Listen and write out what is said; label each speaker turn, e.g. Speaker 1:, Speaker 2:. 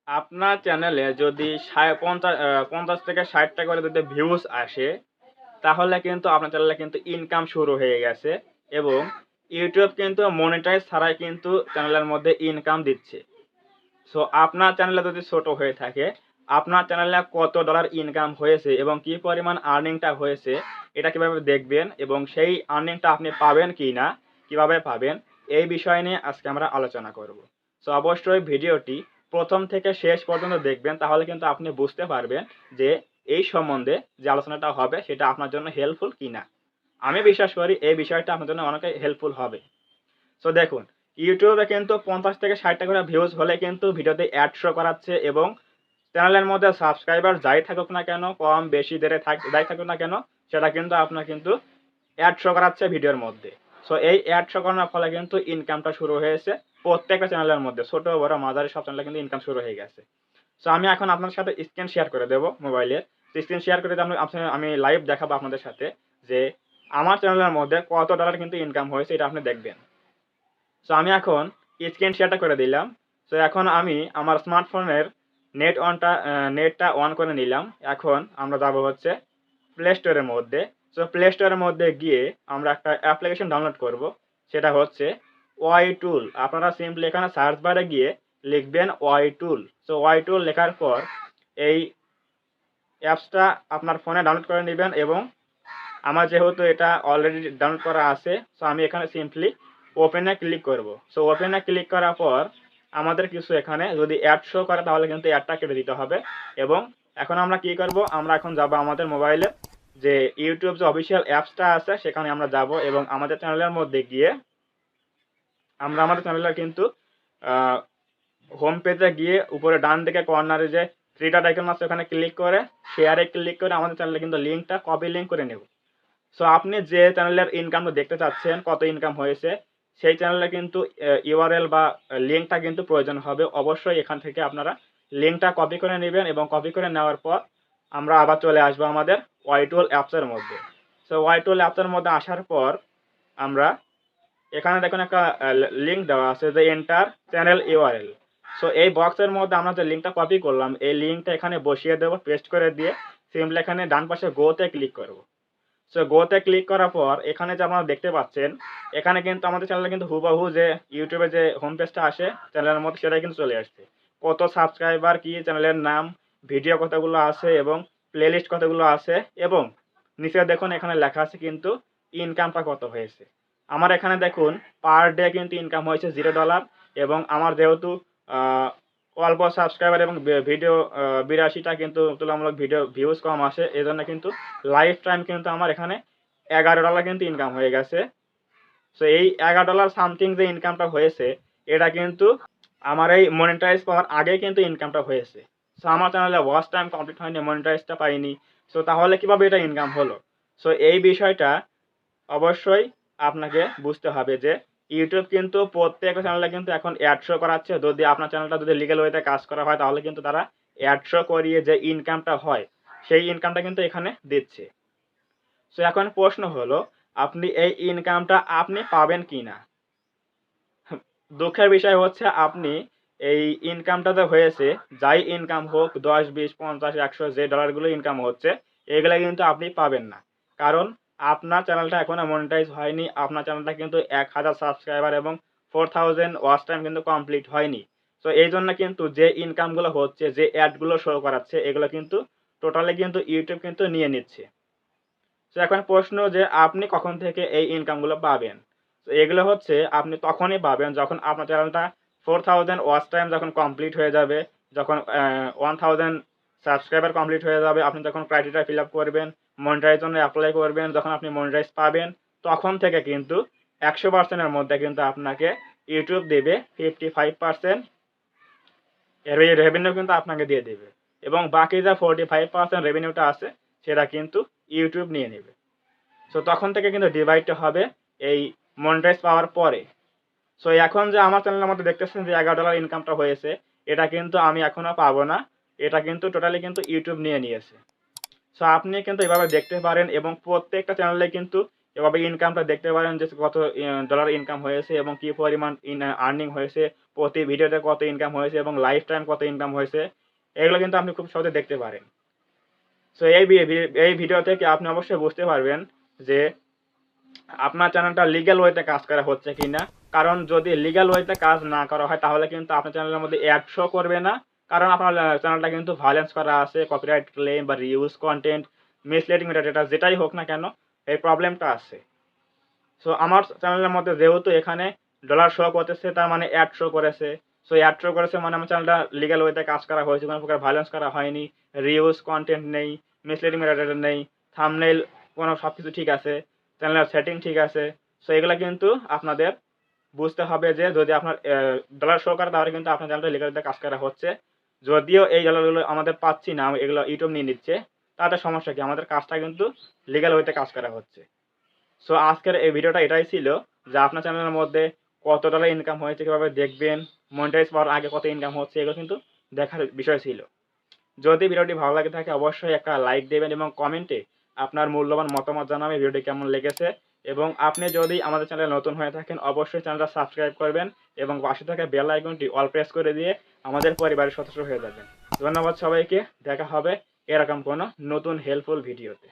Speaker 1: আপনার চ্যানেলে যদি ৫০ থেকে ৬০ টা করে যদি ভিউজ আসে, তাহলে কিন্তু আপনার চ্যানেলে কিন্তু ইনকাম শুরু হয়ে গেছে এবং YouTube কিন্তু মনিটাইজ ছাড়াই কিন্তু চ্যানেলের মধ্যে ইনকাম দিচ্ছে। সো আপনার চ্যানেলে যদি ছোট হয়ে থাকে, আপনার চ্যানেলে কত ডলার ইনকাম হয়েছে এবং কি পরিমাণ আর্নিংটা হয়েছে, এটা কিভাবে দেখবেন এবং সেই আর্নিংটা আপনি পাবেন কিনা, কিভাবে পাবেন, এই বিষয় নিয়ে আজকে আমরা আলোচনা করব। সো অবশ্যই ভিডিওটি প্রথম থেকে শেষ পর্যন্ত দেখবেন, তাহলে কিন্তু আপনি বুঝতে পারবেন যে এই সম্বন্ধে যে আলোচনাটা হবে সেটা আপনার জন্য হেল্পফুল কিনা। আমি বিশ্বাস করি এই বিষয়টা আপনার জন্য অনেকটাই হেল্পফুল হবে। সো দেখুন, ইউটিউবে কিন্তু ৫০ থেকে ৬০ টা করে ভিউজ হলে কিন্তু ভিডিওতে অ্যাড শো করাচ্ছে এবং চ্যানেলের মধ্যে সাবস্ক্রাইবার যাই থাকুক না কেন, কম বেশি যাই থাকুক না কেন, সেটা কিন্তু আপনার কিন্তু অ্যাড শো করাচ্ছে ভিডিওর মধ্যে। সো এই অ্যাড শো করানোর ফলে কিন্তু ইনকামটা শুরু হয়েছে প্রত্যেকটা চ্যানেলের মধ্যে। ছোট বড় মাঝারি সব চ্যানেলে কিন্তু ইনকাম শুরু হয়ে গেছে। সো আমি এখন আপনার সাথে স্ক্রিন শেয়ার করে দেব মোবাইলের। স্ক্রিন শেয়ার করে দিয়ে আমি লাইভ দেখাবো আপনাদের সাথে যে আমার চ্যানেলের মধ্যে কত ডলার কিন্তু ইনকাম হয়েছে, এটা আপনি দেখবেন। সো আমি এখন স্ক্রিন শেয়ারটা করে দিলাম। সো এখন আমি আমার স্মার্টফোনের নেটটা অন করে নিলাম। এখন আমরা যাব হচ্ছে প্লে স্টোরের মধ্যে। সো প্লে স্টোরের মধ্যে গিয়ে আমরা একটা অ্যাপ্লিকেশন ডাউনলোড করব। সেটা হচ্ছে ওয়াই টুল। আপনারা সিম্পলি এখানে সার্চ বারে গিয়ে লিখবেন Y tool. So Y tool লেখার পর এই অ্যাপসটা আপনার ফোনে ডাউনলোড করে নেবেন এবং আমার যেহেতু এটা অলরেডি ডাউনলোড করা আছে, সো আমি এখানে সিম্পলি ওপেনে ক্লিক করব। সো ওপেনে ক্লিক করার পর আমাদের কিছু এখানে যদি অ্যাড শো করে তাহলে কিন্তু অ্যাডটা কেটে দিতে হবে এবং এখন আমরা কি করব, আমরা এখন যাব আমাদের মোবাইলে যে ইউটিউব যে অফিসিয়াল অ্যাপসটা আছে সেখানে আমরা যাব এবং আমাদের চ্যানেলের মধ্যে গিয়ে আমরা আমাদের চ্যানেলের কিন্তু হোম পেজে গিয়ে উপরে ডান দিকে কর্নারে যে থ্রি ডট আইকন আছে ওখানে ক্লিক করে শেয়ারে ক্লিক করে আমাদের চ্যানেলে কিন্তু লিঙ্কটা কপি লিঙ্ক করে নেব। সো আপনি যে চ্যানেলের ইনকামটা দেখতে চাচ্ছেন, কত ইনকাম হয়েছে, সেই চ্যানেলে কিন্তু ইউআরএল বা লিঙ্কটা কিন্তু প্রয়োজন হবে। অবশ্যই এখান থেকে আপনারা লিঙ্কটা কপি করে নেবেন এবং কপি করে নেওয়ার পর আমরা আবার চলে আসবো আমাদের ওয়াইটুল অ্যাপসের মধ্যে। সো ওয়াইটুল অ্যাপসের মধ্যে আসার পর আমরা এখানে দেখুন একটা লিঙ্ক দেওয়া আছে যে এন্টার চ্যানেল ইউআরএল। সো এই বক্সের মধ্যে আমরা যে লিঙ্কটা কপি করলাম এই লিঙ্কটা এখানে বসিয়ে দেবো, পেস্ট করে দিয়ে সিম্পলি এখানে ডান পাশে গোতে ক্লিক করব। সো গোতে ক্লিক করার পর এখানে যে আপনারা দেখতে পাচ্ছেন, এখানে কিন্তু আমাদের চ্যানেলে কিন্তু হুবহু যে ইউটিউবে যে হোম পেজটা আসে চ্যানেলের মধ্যে সেটাই কিন্তু চলে আসছে। কত সাবস্ক্রাইবার, কি চ্যানেলের নাম, ভিডিও কতগুলো আছে এবং প্লেলিস্ট কতগুলো আছে এবং নিচে দেখুন এখানে লেখা আছে কিন্তু ইনকামটা কত হয়েছে। আমার এখানে দেখুন পার ডে কিন্তু ইনকাম হয়েছে $0 এবং আমার যেহেতু অল্প সাবস্ক্রাইবার এবং ভিডিও ৮২টা কিন্তু তুলনামূলক ভিডিও ভিউজ কম আসে, এজন্য কিন্তু লাইফ টাইম কিন্তু আমার এখানে $11 কিন্তু ইনকাম হয়ে গেছে। সো এই $11 সামথিং যে ইনকামটা হয়েছে এটা কিন্তু আমার এই মনিটাইজ পাওয়ার আগে কিন্তু ইনকামটা হয়েছে। সো আমার চ্যানেলে ওয়াচ টাইম কমপ্লিট হয়নি, মনিটাইজটা পাইনি। সো তাহলে কিভাবে এটা ইনকাম হলো? সো এই বিষয়টা অবশ্যই আপনাকে বুঝতে হবে যে ইউটিউব কিন্তু প্রত্যেকটা চ্যানেলে কিন্তু এখন অ্যাড শো করাচ্ছে। যদি আপনার চ্যানেলটা যদি লিগ্যাল ওয়েতে কাজ করা হয় তাহলে কিন্তু তারা অ্যাড শো করিয়ে যে ইনকামটা হয় সেই ইনকামটা কিন্তু এখানে দিচ্ছে। সো এখন প্রশ্ন হলো আপনি এই ইনকামটা আপনি পাবেন কিনা? দুঃখের বিষয় হচ্ছে আপনি এই ইনকামটা যে হয়েছে, যাই ইনকাম হোক ১০, ২০, ৫০, ১০০ যে ডলারগুলো ইনকাম হচ্ছে এগুলা কিন্তু আপনি পাবেন না। কারণ আপনার চ্যানেলটা এখনো মনিটাইজ হয়নি। আপনার চ্যানেলটা কিন্তু ১,০০০ সাবস্ক্রাইবার এবং 4000 ওয়াচ টাইম কিন্তু কমপ্লিট হয়নি। সো এইজন্য কিন্তু যে ইনকামগুলো হচ্ছে, যে অ্যাডগুলো শো করাচ্ছে এগুলো কিন্তু টোটালি কিন্তু ইউটিউব কিন্তু নিয়ে নিচ্ছে। তো এখন প্রশ্ন যে আপনি কখন থেকে এই ইনকামগুলো পাবেন? তো এগুলো হচ্ছে আপনি তখনই পাবেন যখন আপনার চ্যানেলটা 4000 ওয়াচ টাইম যখন কমপ্লিট হয়ে যাবে, যখন 1000 সাবস্ক্রাইবার কমপ্লিট হয়ে যাবে, আপনি যখন ক্রাইটেরিয়া ফিল আপ করবেন, মনিটাইজের জন্য এপ্লাই করবেন, যখন আপনি মনিটাইজ পাবেন, তখন থেকে কিন্তু ১০০% এর মধ্যে কিন্তু আপনাকে ইউটিউব দেবে 55%, এর এই রেভিনিউ কিন্তু আপনাকে দিয়ে দেবে এবং বাকি যা 45% রেভিনিউটা আছে সেটা কিন্তু ইউটিউব নিয়ে নেবে। সো তখন থেকে কিন্তু ডিভাইডটা হবে এই মনিটাইজ পাওয়ার পরে। সো এখন যে আমার চ্যানেলের মধ্যে দেখতেছেন যে $11 ইনকামটা হয়েছে, এটা কিন্তু আমি এখনো পাবো না। এটা কিন্তু টোটালি কিন্তু ইউটিউব নিয়ে নিয়েছে। সো আপনি কিন্তু এভাবে দেখতে পারেন এবং প্রত্যেকটা চ্যানেলে কিন্তু এভাবে ইনকামটা দেখতে পারেন যে কত ডলার ইনকাম হয়েছে এবং কি পরিমাণ আর্নিং হয়েছে, প্রতি ভিডিওতে কত ইনকাম হয়েছে এবং লাইফ টাইম কত ইনকাম হয়েছে, এগুলো কিন্তু আপনি খুব সহজে দেখতে পারেন। সো এই ভিডিও থেকে আপনি অবশ্যই বুঝতে পারবেন যে আপনার চ্যানেলটা লিগ্যাল ওয়েতে কাজ করা হচ্ছে কিনা। কারণ যদি লিগ্যাল ওয়েতে কাজ না করা হয় তাহলে কিন্তু আপনার চ্যানেলের মধ্যে অ্যাড শো করবে না। কারণ আপনার চ্যানেলটা কিন্তু ভায়োলেন্স করা আছে, কপিরাইট ক্লেম বা রিউজ কন্টেন্ট, মিসলিডিং মেটাডেটা যেটাই হোক না কেন, এই প্রবলেমটা আছে। সো আমার চ্যানেলের মধ্যে যেহেতু এখানে ডলার শো করতেছে, তার মানে অ্যাড শো করেছে। সো অ্যাড শো করেছে মানে আমার চ্যানেলটা লিগ্যাল ওয়েতে কাজ করা হয়েছে, কোনো প্রকার ভায়োলেন্স করা হয়নি, রিউজ কন্টেন্ট নেই, মিসলিডিং মেটাডেটা নেই, থাম্বনেইল কোনো সব কিছু ঠিক আছে, চ্যানেলের সেটিং ঠিক আছে। সো এগুলো কিন্তু আপনাদের বুঝতে হবে যে যদি আপনার ডলার শো করে তাহলে কিন্তু আপনার চ্যানেলটা লিগ্যাল ওয়েতে কাজ করা হচ্ছে। যদিও এই ডলারগুলো আমাদের পাচ্ছি না, এগুলো ইউটিউব নিয়ে নিচ্ছে, তাতে সমস্যা কি, আমাদের কাজটা কিন্তু লিগ্যাল ওয়েতে কাজ করা হচ্ছে। সো আজকের এই ভিডিওটা এটাই ছিল যে আপনার চ্যানেলের মধ্যে কত ডলার ইনকাম হয়েছে, কীভাবে দেখবেন, মনিটাইজ পাওয়ার আগে কত ইনকাম হচ্ছে, এগুলো কিন্তু দেখার বিষয় ছিল। যদি ভিডিওটি ভালো লাগে থাকে অবশ্যই একটা লাইক দেবেন এবং কমেন্টে আপনার মূল্যবান মতামত জানাবেন ভিডিওটি কেমন লেগেছে। এবং আপনি যদি আমাদের চ্যানেলে নতুন হয়ে থাকেন অবশ্যই চ্যানেলটা সাবস্ক্রাইব করবেন এবং পাশে থাকা বেল আইকনটি অল প্রেস করে দিয়ে আমাদের পরিবারের সদস্য হয়ে যাবেন। ধন্যবাদ সবাইকে, দেখা হবে এরকম কোনো নতুন হেল্পফুল ভিডিওতে।